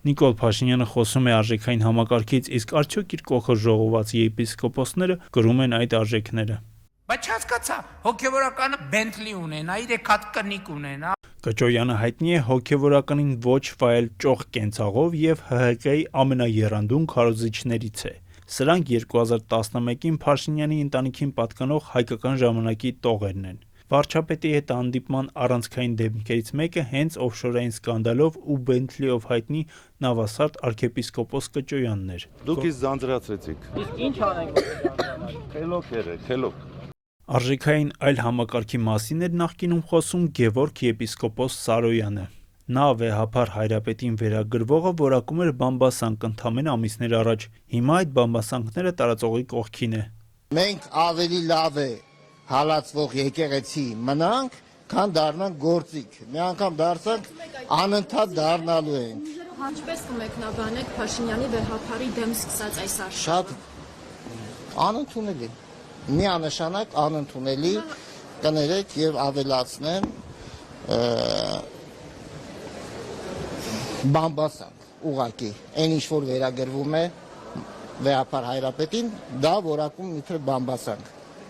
Նիկոլ Փաշինյանը խոսում է արժեքային համակարգից, իսկ արդյոք իր կողքը ժողոված եպիսկոպոսները կրում են այդ արժեքները։ Բայց չհասկացա, հոգևորականը Բենթլի ունենա, 3 հատ կնիկ ունենա։ Կճոյանը հայտնի է հոգևորականին ոչ վայել ճոխ կենցաղով եւ ՀՀԿ-ի ամենաեռանդուն քարոզիչներից է։ Սրանք 2011-ին Փաշինյանի ընտանիքին պատկանող հայկական ժամանակի տողերն են։ Վարչապետի հետ հանդիպման առանցքային դեմքերից մեկը հենց օֆշորային սկանդալով ու Բենթլիով հայտնի նավասարդ arczepiskopos Կճոյանն էր։ Դուք ինձ ձանձրացրեցիք։ Իսկ ինչ անենք Խելոք եղեք, խելոք։ Արժեքային այլ համակարգի մասին էր նախկինում խոսում Գևորգ եպիսկոպոս Սարոյանը։ Նա վեհափառ հայրապետին վերագրվողը որակում էր բամբասանք ընդամենը ամիսներ առաջ։ Հիմա այդ բամբասանքները տարածողի կողքին է։ Մենք ավելի լավ է հալածվող եկեղեցի մնանք, քան դառնանք գործիք։ Մի անգամ դարձանք անընդհատ դառնալու ենք։ Ինչպես կմեկնաբանեք Փաշինյանի վեհափառի դեմ սկսած այս արշավը։ Շատ անընդունելի։ Միանշանակ անընդունելի կներեք եւ ավելացնեմ բամբասանք ուղակի այն ինչ որ վերագրվում է վեհափառ հայրապետին դա որակում իբր բամբասանք